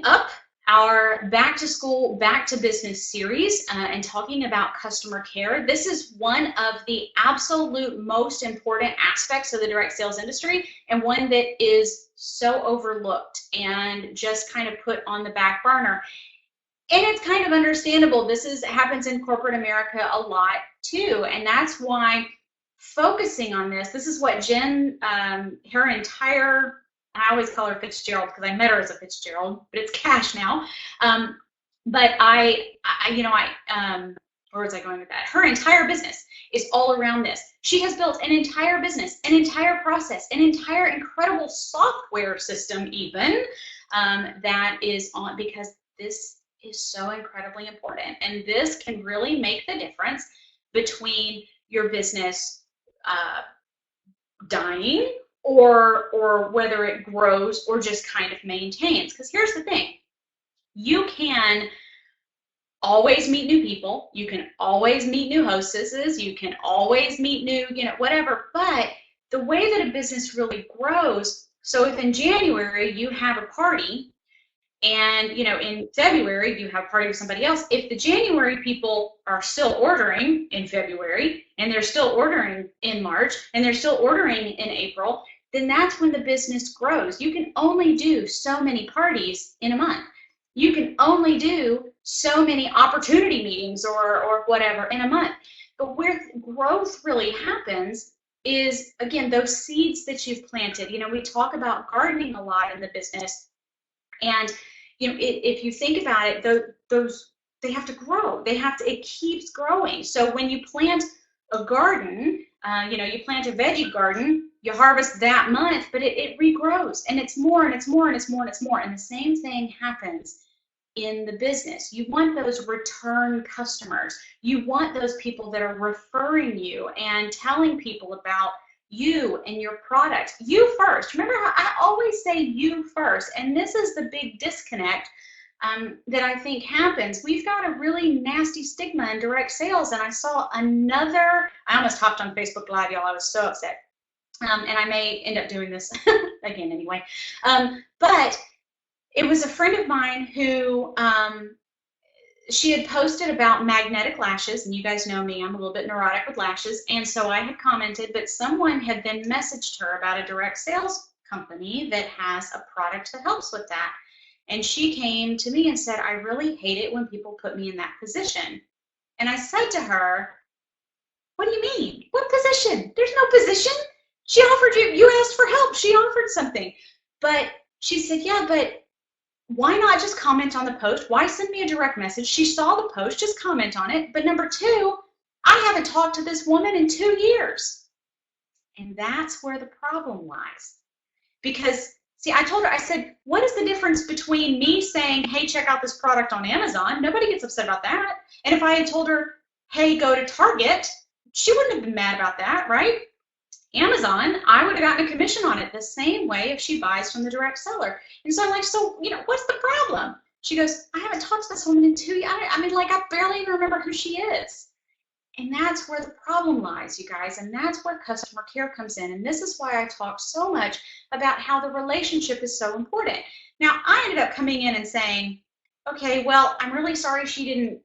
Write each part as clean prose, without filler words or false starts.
up our back to school, back to business series and talking about customer care. This is one of the absolute most important aspects of the direct sales industry, and one that is so overlooked and just kind of put on the back burner. And it's kind of understandable. This happens in corporate America a lot too, and that's why focusing on this is what Jen, her entire, I always call her Fitzgerald because I met her as a Fitzgerald, but it's Cash now. But where was I going with that? Her entire business is all around this. She has built an entire business, an entire process, an entire incredible software system even that is on, because this is so incredibly important. And this can really make the difference between your business dying or whether it grows or just kind of maintains. Because here's the thing, you can always meet new people, you can always meet new hostesses, you can always meet new, whatever, but the way that a business really grows, so if in January you have a party and in February you have a party with somebody else, if the January people are still ordering in February and they're still ordering in March and they're still ordering in April, then that's when the business grows. You can only do so many parties in a month. You can only do so many opportunity meetings or whatever in a month. But where growth really happens is, again, those seeds that you've planted. We talk about gardening a lot in the business, and if you think about it, those they have to grow. It keeps growing. So when you plant a garden, you plant a veggie garden, you harvest that month, but it regrows, and it's more and it's more and it's more and it's more. And the same thing happens in the business. You want those return customers. You want those people that are referring you and telling people about you and your product. You first. Remember how I always say you first, and this is the big disconnect that I think happens. We've got a really nasty stigma in direct sales, and I saw I almost hopped on Facebook Live, y'all. I was so upset. And I may end up doing this again anyway. But it was a friend of mine who, she had posted about magnetic lashes, and you guys know me, I'm a little bit neurotic with lashes, and so I had commented, but someone had then messaged her about a direct sales company that has a product that helps with that. And she came to me and said, I really hate it when people put me in that position. And I said to her, what do you mean? What position? There's no position. She offered you asked for help. She offered something. But she said, yeah, but why not just comment on the post? Why send me a direct message? She saw the post, just comment on it. But number two, I haven't talked to this woman in 2 years. And that's where the problem lies. Because, see, I told her, I said, what is the difference between me saying, hey, check out this product on Amazon? Nobody gets upset about that. And if I had told her, hey, go to Target, she wouldn't have been mad about that, right? Amazon, I would have gotten a commission on it the same way if she buys from the direct seller. And so I'm like, so, what's the problem? She goes, I haven't talked to this woman in 2 years. I barely even remember who she is. And that's where the problem lies, you guys. And that's where customer care comes in. And this is why I talk so much about how the relationship is so important. Now, I ended up coming in and saying, okay, well, I'm really sorry she didn't,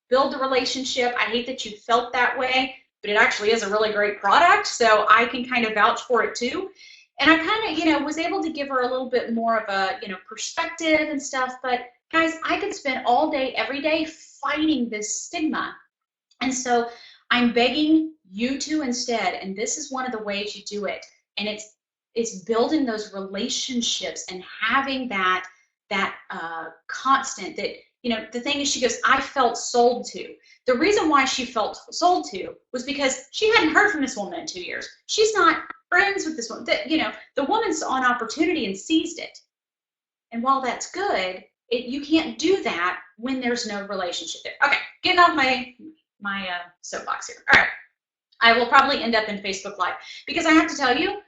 build the relationship. I hate that you felt that way, but it actually is a really great product, so I can kind of vouch for it too. And I kind of, was able to give her a little bit more of a, perspective and stuff. But guys, I could spend all day, every day fighting this stigma. And so I'm begging you to instead, and this is one of the ways you do it, and it's building those relationships and having that constant that, the thing is, she goes, I felt sold to. The reason why she felt sold to was because she hadn't heard from this woman in 2 years. She's not friends with this woman. The woman's on opportunity and seized it. And while that's good, you can't do that when there's no relationship there. Okay, getting off my soapbox here. All right, I will probably end up in Facebook Live because I have to tell you,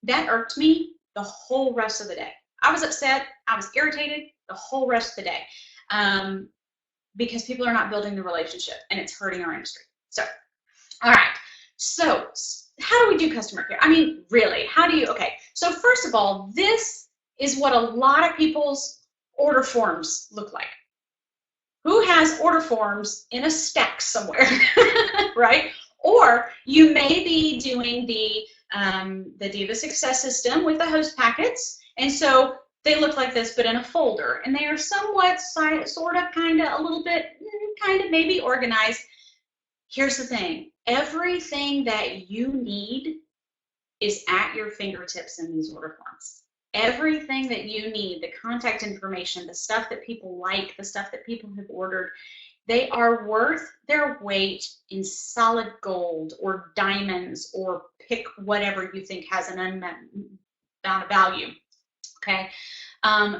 that irked me the whole rest of the day. I was upset. I was irritated the whole rest of the day. Because people are not building the relationship, and it's hurting our industry. So, all right. So, how do we do customer care? Really, how do you? Okay. So, first of all, this is what a lot of people's order forms look like? Who has order forms in a stack somewhere, right? Or you may be doing the Diva Success System with the host packets, and so they look like this, but in a folder, and they are somewhat, sort of, kind of, a little bit, kind of, maybe organized. Here's the thing. Everything that you need is at your fingertips in these order forms. Everything that you need, the contact information, the stuff that people like, the stuff that people have ordered, they are worth their weight in solid gold or diamonds, or pick whatever you think has an unmet amount of value, okay?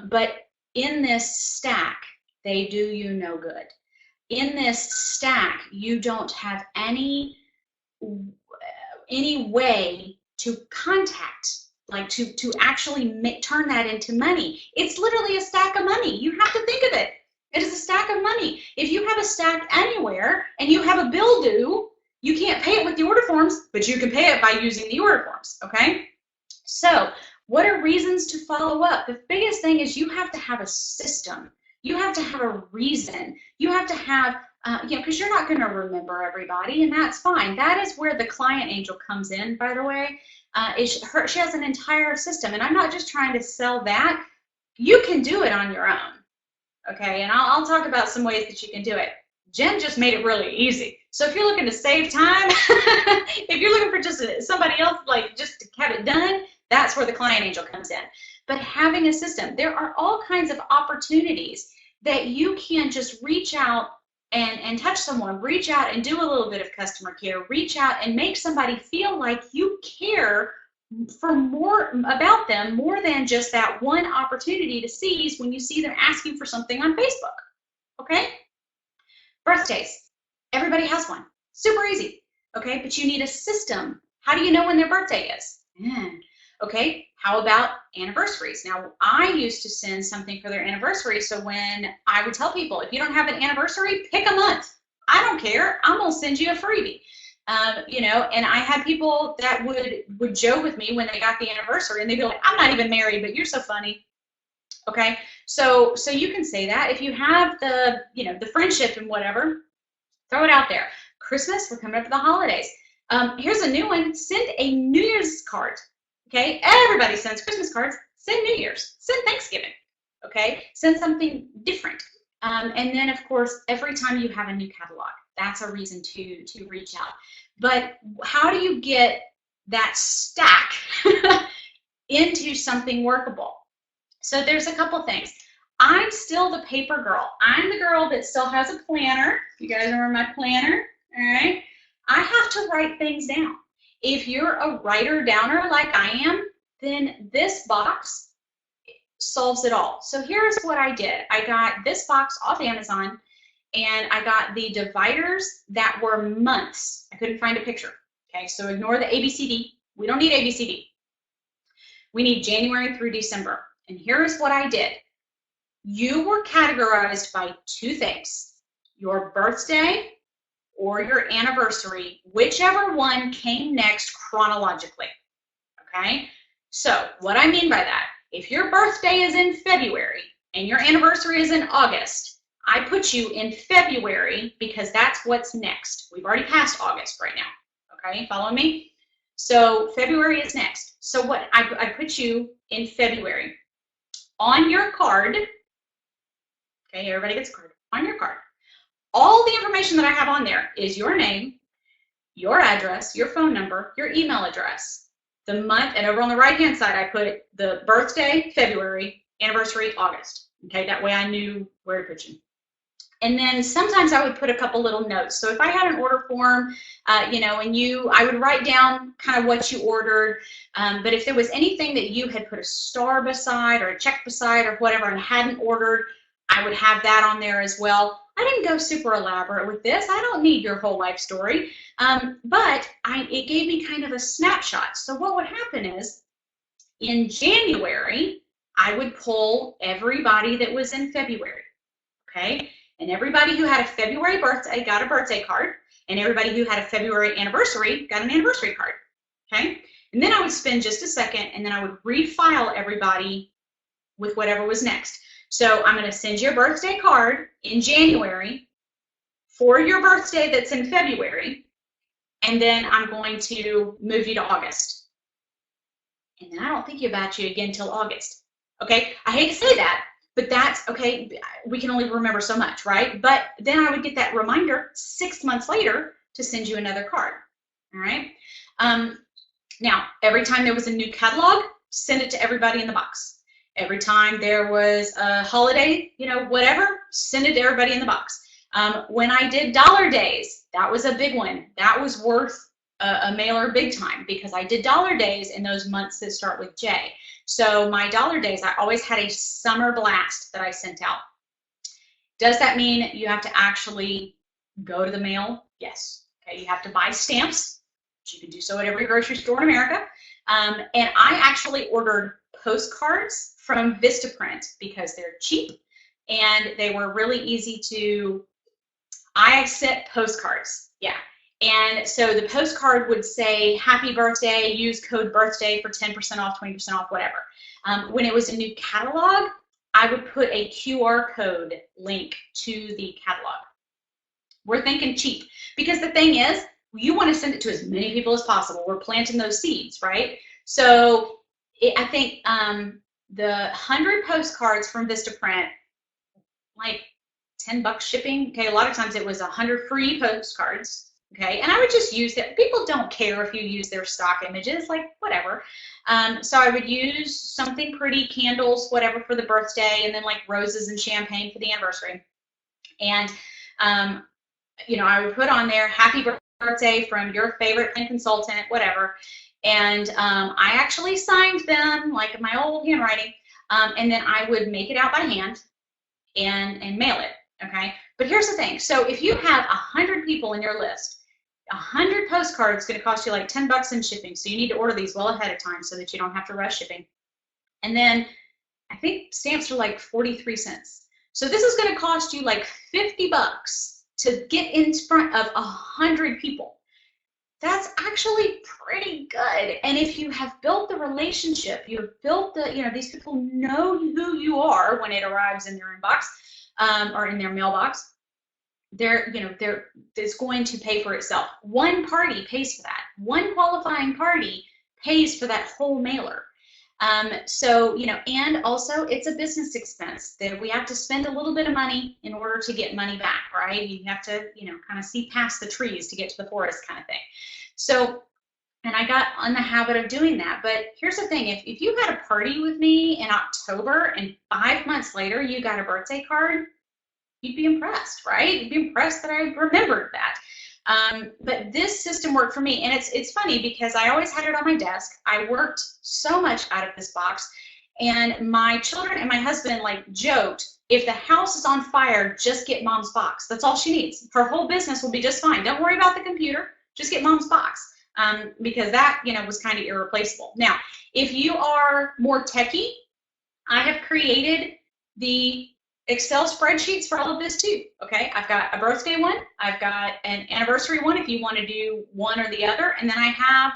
But in this stack, they do you no good. In this stack, you don't have any way to contact, like to actually turn that into money. It's literally a stack of money. You have to think of it. It is a stack of money. If you have a stack anywhere and you have a bill due, you can't pay it with the order forms, but you can pay it by using the order forms, okay? So what are reasons to follow up? The biggest thing is you have to have a system. You have to have a reason. You have to have, because you're not going to remember everybody, and that's fine. That is where the client angel comes in, by the way. She has an entire system, and I'm not just trying to sell that. You can do it on your own, okay? And I'll talk about some ways that you can do it. Jen just made it really easy. So if you're looking to save time, if you're looking for just somebody else, like just to have it done, that's where the client angel comes in. But having a system, there are all kinds of opportunities that you can just reach out and touch someone, reach out and do a little bit of customer care, reach out and make somebody feel like you care for more about them, more than just that one opportunity to seize when you see them asking for something on Facebook, okay? Birthdays, everybody has one, super easy, okay? But you need a system. How do you know when their birthday is? Okay, how about anniversaries? Now, I used to send something for their anniversary, so when I would tell people, if you don't have an anniversary, pick a month. I don't care, I'm gonna send you a freebie. And I had people that would joke with me when they got the anniversary, and they'd be like, I'm not even married, but you're so funny. Okay, so you can say that. If you have the friendship and whatever, throw it out there. Christmas, we're coming up to the holidays. Here's a new one, send a New Year's card. Okay, everybody sends Christmas cards, send New Year's, send Thanksgiving, okay? Send something different. And then, of course, every time you have a new catalog, that's a reason to reach out. But how do you get that stack into something workable? So there's a couple things. I'm still the paper girl. I'm the girl that still has a planner. You guys remember my planner? All right. I have to write things down. If you're a writer-downer like I am, then this box solves it all. So here's what I did. I got this box off Amazon, and I got the dividers that were months. I couldn't find a picture. Okay, so ignore the ABCD. We don't need ABCD. We need January through December. And here's what I did. You were categorized by two things: your birthday or your anniversary, whichever one came next chronologically, okay? So what I mean by that, if your birthday is in February and your anniversary is in August, I put you in February because that's what's next. We've already passed August right now, okay? Follow me? So February is next. So what I put you in February. On your card, okay, everybody gets a card. On your card, all the information that I have on there is your name, your address, your phone number, your email address, the month, and over on the right-hand side, I put the birthday, February, anniversary, August. Okay, that way I knew where to put you. And then sometimes I would put a couple little notes. So if I had an order form, I would write down kind of what you ordered. But if there was anything that you had put a star beside or a check beside or whatever and hadn't ordered, I would have that on there as well. I didn't go super elaborate with this. I don't need your whole life story. But it gave me kind of a snapshot. So what would happen is in January, I would pull everybody that was in February, okay? And everybody who had a February birthday got a birthday card, and everybody who had a February anniversary got an anniversary card, okay? And then I would spend just a second, and then I would refile everybody with whatever was next. So I'm going to send you a birthday card in January for your birthday that's in February, and then I'm going to move you to August. And then I don't think about you again until August. Okay, I hate to say that, but that's okay. We can only remember so much, right? But then I would get that reminder 6 months later to send you another card. All right. Now, every time there was a new catalog, send it to everybody in the box. Every time there was a holiday, whatever, send it to everybody in the box. When I did Dollar Days, that was a big one. That was worth a mailer big time because I did Dollar Days in those months that start with J. So my Dollar Days, I always had a summer blast that I sent out. Does that mean you have to actually go to the mail? Yes. Okay, you have to buy stamps. You can do so at every grocery store in America. And I actually ordered postcards from Vistaprint because they're cheap and they were really easy to. I sent postcards, yeah. And so the postcard would say, happy birthday, use code birthday for 10% off, 20% off, whatever. When it was a new catalog, I would put a QR code link to the catalog. We're thinking cheap because the thing is, you want to send it to as many people as possible. We're planting those seeds, right? So I think the 100 postcards from Vistaprint, like $10 shipping. Okay, a lot of times it was 100 free postcards. Okay, and I would just use that. People don't care if you use their stock images, like whatever. So I would use something pretty, candles, whatever for the birthday, and then like roses and champagne for the anniversary. And I would put on there happy birthday from your favorite consultant, whatever. And I actually signed them like my old handwriting, and then I would make it out by hand and mail it. Okay, but here's the thing. So if you have 100 people in your list, 100 postcards is going to cost you like $10 in shipping. So you need to order these well ahead of time so that you don't have to rush shipping. And then I think stamps are like 43 cents. So this is going to cost you like $50 to get in front of 100 people. That's actually pretty good. And if you have built the relationship, you have built the, these people know who you are when it arrives in their inbox or in their mailbox. It's going to pay for itself. One party pays for that. One qualifying party pays for that whole mailer. And also it's a business expense that we have to spend a little bit of money in order to get money back, right? You have to, kind of see past the trees to get to the forest kind of thing. So, and I got on the habit of doing that. But here's the thing, if you had a party with me in October and 5 months later you got a birthday card, you'd be impressed, right? You'd be impressed that I remembered that. But this system worked for me, and it's funny because I always had it on my desk. I worked so much out of this box, and my children and my husband joked, if the house is on fire, just get mom's box. That's all she needs. Her whole business will be just fine. Don't worry about the computer. Just get mom's box, because that was kind of irreplaceable. Now, if you are more techie, I have created the Excel spreadsheets for all of this too. Okay, I've got a birthday one, I've got an anniversary one if you want to do one or the other, and then I have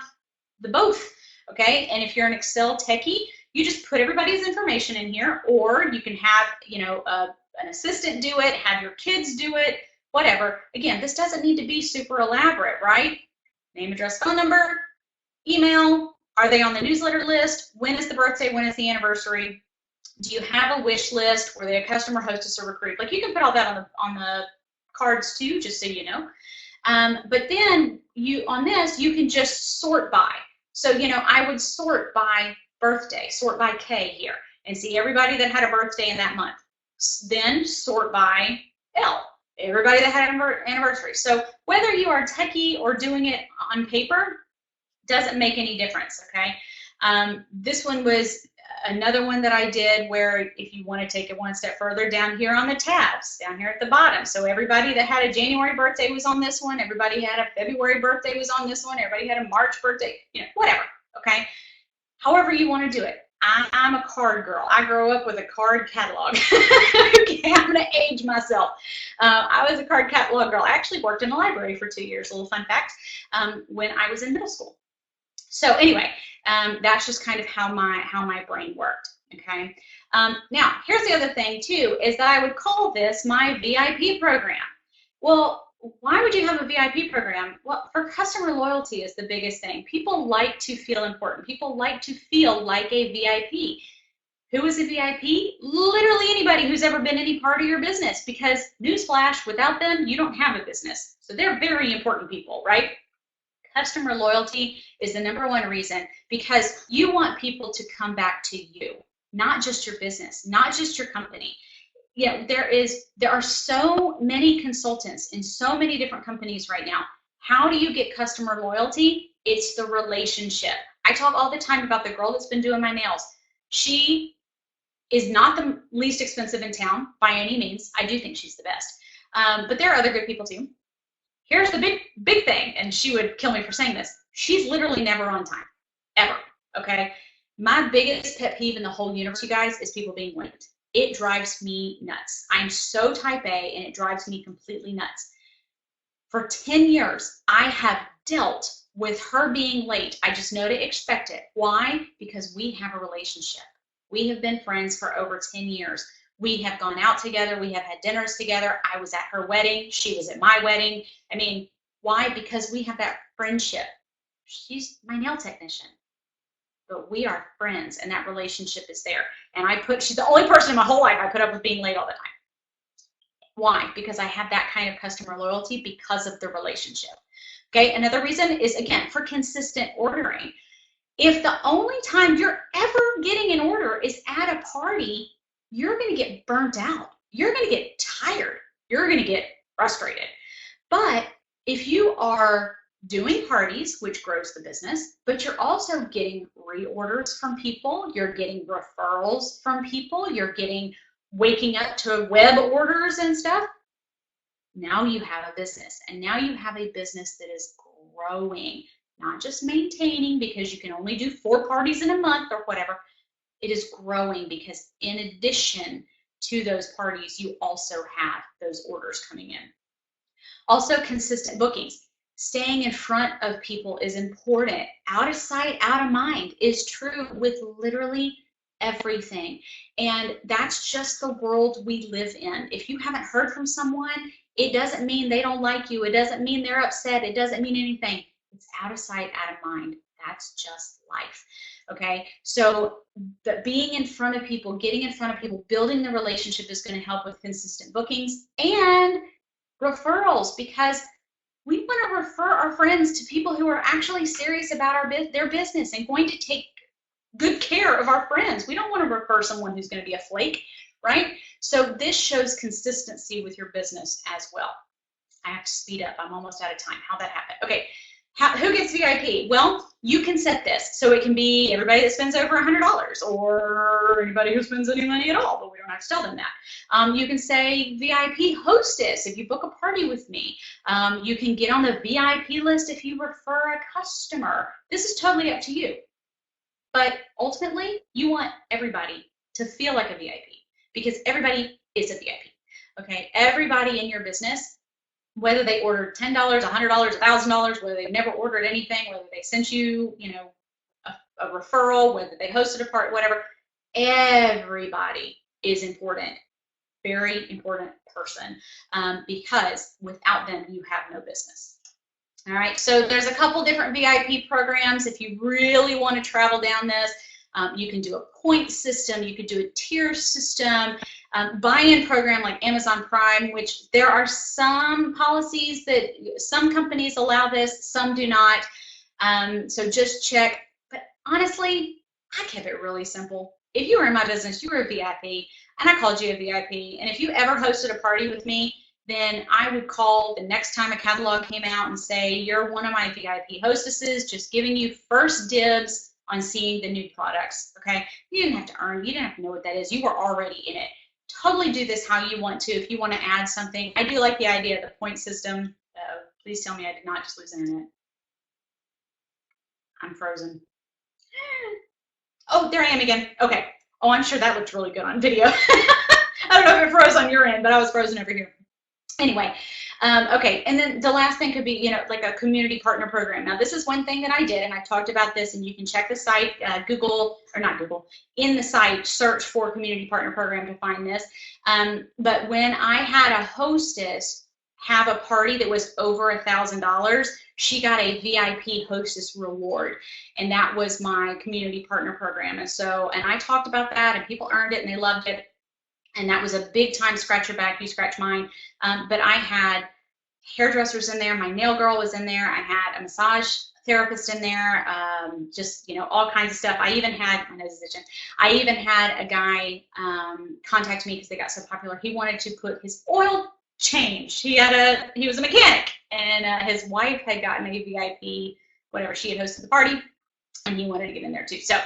the both. Okay, and if you're an Excel techie, you just put everybody's information in here, or you can have an assistant do it, have your kids do it, whatever. Again, this doesn't need to be super elaborate, right? Name, address, phone number, email. Are they on the newsletter list? When is the birthday? When is the anniversary? Do you have a wish list? Were they a customer, hostess, or recruit? Like, you can put all that on the cards too, just so you know. But then on this, you can just sort by. So, I would sort by birthday, sort by K here, and see everybody that had a birthday in that month. Then sort by L, everybody that had an anniversary. So whether you are techie or doing it on paper, doesn't make any difference, okay? This one was another one that I did where if you want to take it one step further, down here on the tabs, down here at the bottom. So everybody that had a January birthday was on this one. Everybody had a February birthday was on this one. Everybody had a March birthday, whatever, okay? However you want to do it. I'm a card girl. I grew up with a card catalog. Okay, I'm going to age myself. I was a card catalog girl. I actually worked in a library for 2 years, a little fun fact, when I was in middle school. So anyway, that's just kind of how my brain worked. Okay. Now, here's the other thing too, is that I would call this my VIP program. Well, why would you have a VIP program? Well, for customer loyalty is the biggest thing. People like to feel important. People like to feel like a VIP. Who is a VIP? Literally anybody who's ever been any part of your business, because newsflash, without them, you don't have a business. So they're very important people, right? Customer loyalty is the #1 reason, because you want people to come back to you, not just your business, not just your company. Yeah, there are so many consultants in so many different companies right now. How do you get customer loyalty? It's the relationship. I talk all the time about the girl that's been doing my nails. She is not the least expensive in town by any means. I do think she's the best. But there are other good people too. Here's the big thing, and she would kill me for saying this. She's literally never on time, ever, okay? My biggest pet peeve in the whole universe, you guys, is people being late. It drives me nuts. I'm so type A, and it drives me completely nuts. For 10 years, I have dealt with her being late. I just know to expect it. Why? Because we have a relationship. We have been friends for over 10 years. We have gone out together. We have had dinners together. I was at her wedding. She was at my wedding. I mean, why? Because we have that friendship. She's my nail technician, but we are friends, and that relationship is there. And she's the only person in my whole life I put up with being late all the time. Why? Because I have that kind of customer loyalty because of the relationship. Okay, another reason is, again, for consistent ordering. If the only time you're ever getting an order is at a party, you're going to get burnt out. You're going to get tired. You're going to get frustrated. But if you are doing parties, which grows the business, but you're also getting reorders from people, you're getting referrals from people, you're getting waking up to web orders and stuff, now you have a business. And now you have a business that is growing, not just maintaining because you can only do 4 parties in a month or whatever. It is growing because in addition to those parties, you also have those orders coming in. Also, consistent bookings. Staying in front of people is important. Out of sight, out of mind is true with literally everything. And that's just the world we live in. If you haven't heard from someone, it doesn't mean they don't like you. It doesn't mean they're upset. It doesn't mean anything. It's out of sight, out of mind. That's just life. Okay, so being in front of people, getting in front of people, building the relationship is going to help with consistent bookings and referrals, because we want to refer our friends to people who are actually serious about their business and going to take good care of our friends. We don't want to refer someone who's going to be a flake, right? So this shows consistency with your business as well. I have to speed up. I'm almost out of time. How'd that happen? Okay. Who gets VIP? Well, you can set this. So it can be everybody that spends over $100 or anybody who spends any money at all, but we don't have to tell them that. You can say VIP hostess if you book a party with me. You can get on the VIP list if you refer a customer. This is totally up to you. But ultimately, you want everybody to feel like a VIP because everybody is a VIP. Okay, everybody in your business, whether they ordered $10, $100, $1,000, whether they've never ordered anything, whether they sent you, a referral, whether they hosted a party, whatever, everybody is important. Very important person, because without them, you have no business. All right, so there's a couple different VIP programs. If you really want to travel down this, you can do a point system, you could do a tier system, buy-in program like Amazon Prime, which there are some policies that some companies allow this, some do not. So just check. But honestly, I kept it really simple. If you were in my business, you were a VIP, and I called you a VIP. And if you ever hosted a party with me, then I would call the next time a catalog came out and say, you're one of my VIP hostesses, just giving you first dibs on seeing the new products, okay? You didn't have to earn, you didn't have to know what that is. You were already in it. Totally do this how you want to. If you want to add something, I do like the idea of the point system. Please tell me I did not just lose internet. I'm frozen. Oh, there I am again. Okay. Oh, I'm sure that looked really good on video. I don't know if it froze on your end, but I was frozen over here. Anyway, okay, and then the last thing could be, like a community partner program. Now, this is one thing that I did, and I talked about this, and you can check the site, in the site, search for community partner program to find this. But when I had a hostess have a party that was over $1,000, she got a VIP hostess reward, and that was my community partner program. And I talked about that, and people earned it, and they loved it. And that was a big time scratch your back, you scratch mine. But I had hairdressers in there, my nail girl was in there, I had a massage therapist in there, just, all kinds of stuff. I even had, my nose is itching, I even had a guy contact me because they got so popular. He wanted to put his oil changed. He was a mechanic, and his wife had gotten a VIP, whatever, she had hosted the party, and he wanted to get in there too. So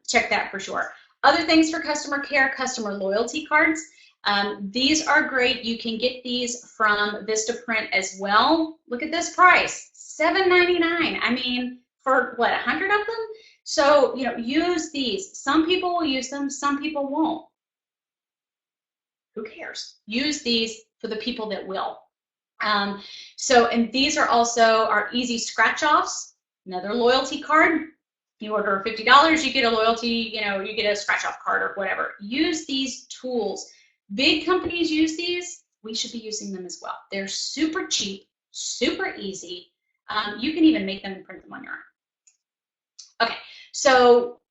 check that for sure. Other things for customer care, customer loyalty cards. These are great. You can get these from Vistaprint as well. Look at this price, $7.99. I mean, for what, 100 of them? So, use these. Some people will use them, some people won't. Who cares? Use these for the people that will. And these are also our easy scratch-offs, another loyalty card. You order $50, you get a loyalty, you get a scratch-off card or whatever. Use these tools. Big companies use these. We should be using them as well. They're super cheap, super easy. You can even make them and print them on your own. Okay, so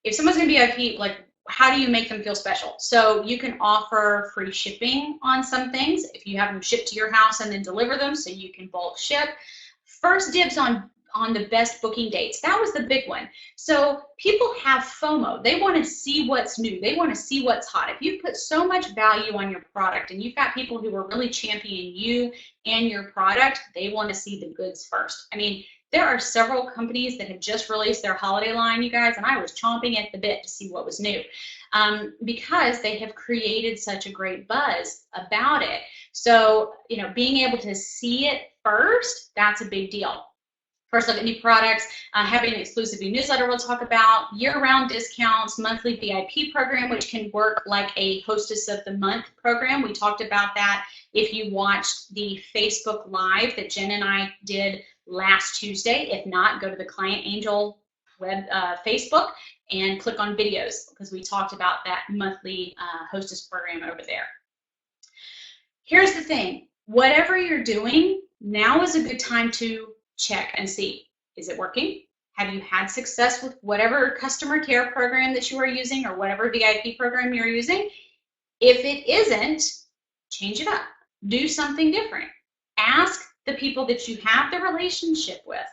if someone's going to be VIP, like, how do you make them feel special? So you can offer free shipping on some things if you have them shipped to your house and then deliver them, so you can bulk ship. First dibs on the best booking dates. That was the big one. So people have FOMO. They want to see what's new. They want to see what's hot. If you put so much value on your product and you've got people who are really championing you and your product, they want to see the goods first. I mean, there are several companies that have just released their holiday line, you guys, and I was chomping at the bit to see what was new because they have created such a great buzz about it. So, being able to see it first, that's a big deal. First look at new products, having an exclusive newsletter we'll talk about, year-round discounts, monthly VIP program, which can work like a Hostess of the Month program. We talked about that if you watched the Facebook Live that Jen and I did last Tuesday. If not, go to the Client Angel web Facebook and click on videos, because we talked about that monthly Hostess program over there. Here's the thing. Whatever you're doing, now is a good time to check and see, is it working? Have you had success with whatever customer care program that you are using or whatever VIP program you're using? If it isn't, change it up. Do something different. Ask the people that you have the relationship with,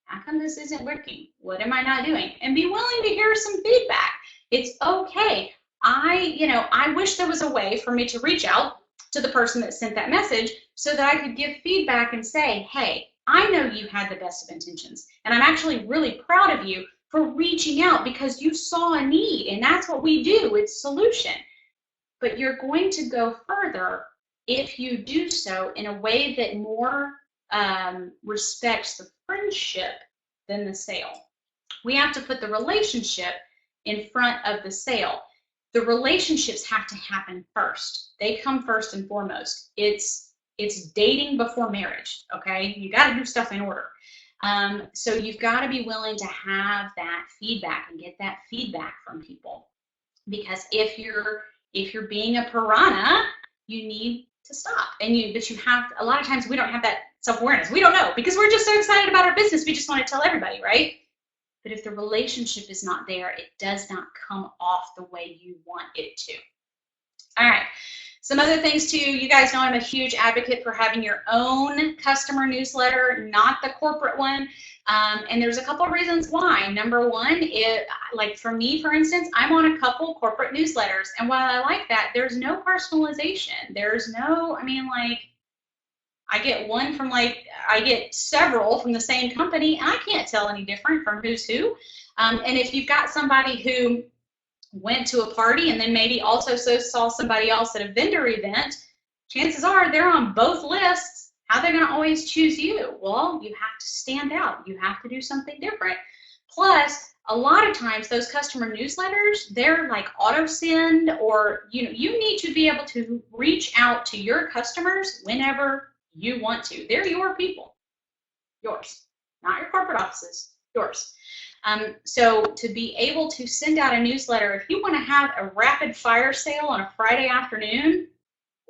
how come this isn't working? What am I not doing? And be willing to hear some feedback. It's okay. I wish there was a way for me to reach out to the person that sent that message so that I could give feedback and say, hey, I know you had the best of intentions, and I'm actually really proud of you for reaching out because you saw a need, and that's what we do, it's solution. But you're going to go further if you do so in a way that more respects the friendship than the sale. We have to put the relationship in front of the sale. The relationships have to happen first. They come first and foremost. It's dating before marriage, okay? You got to do stuff in order. So you've got to be willing to have that feedback and get that feedback from people. Because if you're being a piranha, you need to stop. But you have, a lot of times we don't have that self-awareness. We don't know because we're just so excited about our business. We just want to tell everybody, right? But if the relationship is not there, it does not come off the way you want it to. All right. Some other things too, you guys know I'm a huge advocate for having your own customer newsletter, not the corporate one. And there's a couple of reasons why. Number one, like for me, for instance, I'm on a couple corporate newsletters. And while I like that, there's no personalization. There's no, I get one from I get several from the same company, and I can't tell any different from who's who. And if you've got somebody who went to a party and then maybe also saw somebody else at a vendor event, chances are they're on both lists. How are they going to always choose you? Well, you have to stand out. You have to do something different. Plus, a lot of times those customer newsletters, they're like auto send, or you need to be able to reach out to your customers whenever you want to. They're your people, yours, not your corporate offices, yours. So to be able to send out a newsletter, if you want to have a rapid fire sale on a Friday afternoon,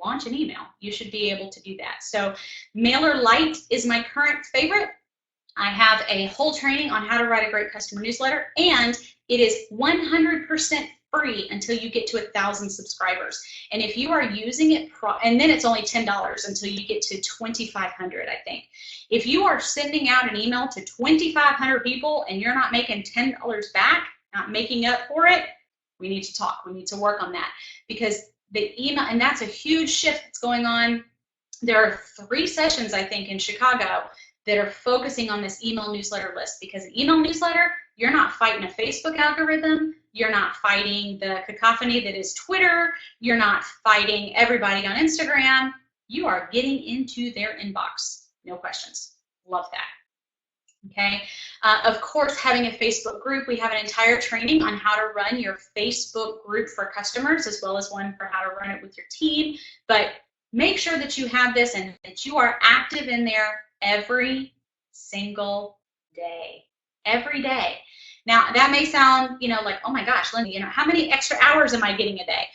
launch an email. You should be able to do that. So MailerLite is my current favorite. I have a whole training on how to write a great customer newsletter, and it is 100% free until you get to 1,000 subscribers. And if you are using it, and then it's only $10 until you get to 2,500, I think. If you are sending out an email to 2,500 people and you're not making $10 back, not making up for it, we need to talk. We need to work on that, because the email, and that's a huge shift that's going on. There are 3 sessions, I think, in Chicago that are focusing on this email newsletter list, because an email newsletter, you're not fighting a Facebook algorithm, you're not fighting the cacophony that is Twitter, you're not fighting everybody on Instagram, you are getting into their inbox, no questions. Love that. Okay, of course, having a Facebook group, we have an entire training on how to run your Facebook group for customers, as well as one for how to run it with your team. But make sure that you have this and that you are active in there every single day, every day. Now, that may sound, like, oh my gosh, Linda, how many extra hours am I getting a day?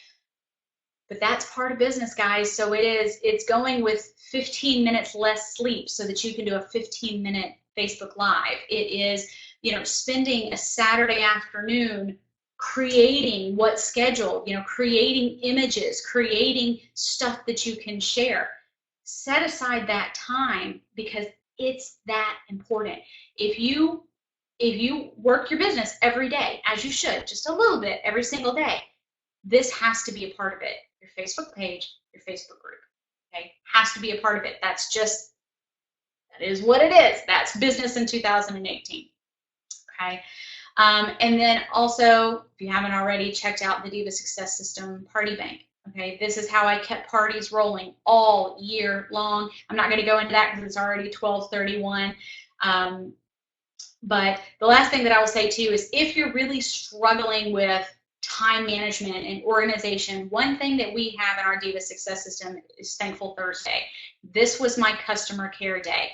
But that's part of business, guys. So it's going with 15 minutes less sleep so that you can do a 15-minute Facebook Live. It is, spending a Saturday afternoon creating what's scheduled, creating images, creating stuff that you can share. Set aside that time, because it's that important. If you work your business every day, as you should, just a little bit every single day, this has to be a part of it. Your Facebook page, your Facebook group, okay, has to be a part of it. That is what it is. That's business in 2018, okay? And then also, if you haven't already, checked out the Diva Success System Party Bank. Okay, this is how I kept parties rolling all year long. I'm not going to go into that because it's already 12:31. But the last thing that I will say too is, if you're really struggling with time management and organization, one thing that we have in our Diva Success System is Thankful Thursday. This was my customer care day.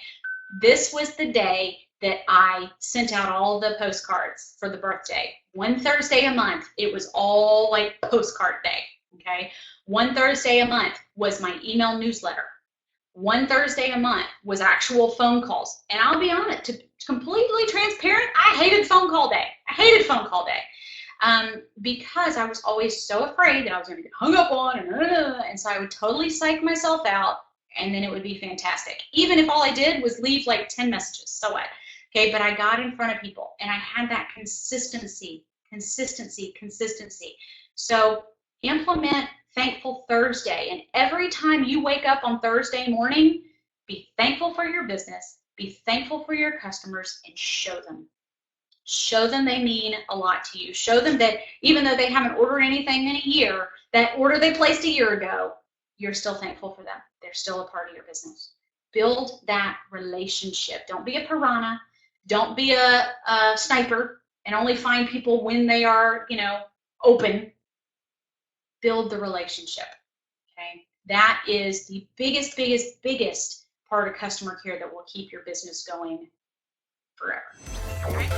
This was the day that I sent out all the postcards for the birthday. One Thursday a month, it was all like postcard day. Okay, one Thursday a month was my email newsletter. One Thursday a month was actual phone calls. And I'll be honest, to completely transparent, I hated phone call day. I hated phone call day because I was always so afraid that I was going to get hung up on, and so I would totally psych myself out, and then it would be fantastic. Even if all I did was leave like 10 messages, so what? Okay, but I got in front of people, and I had that consistency. So implement Thankful Thursday, and every time you wake up on Thursday morning, be thankful for your business, be thankful for your customers, and show them. Show them they mean a lot to you. Show them that even though they haven't ordered anything in a year, that order they placed a year ago, you're still thankful for them. They're still a part of your business. Build that relationship. Don't be a piranha. Don't be a sniper and only find people when they are, open. Build the relationship, okay? That is the biggest part of customer care that will keep your business going forever, okay?